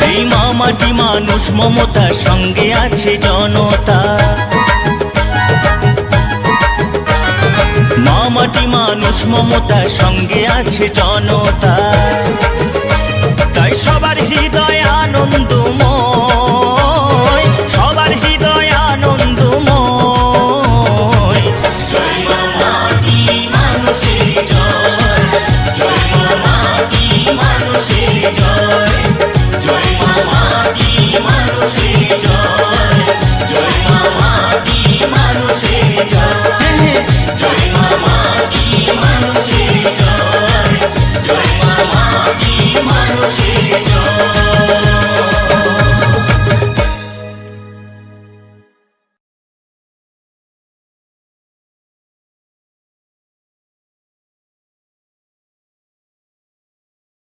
এই মা মাটি মানুষ মমতার সঙ্গে আছে জনতা। মা মাটি মানুষ মমতার সঙ্গে আছে জনতা।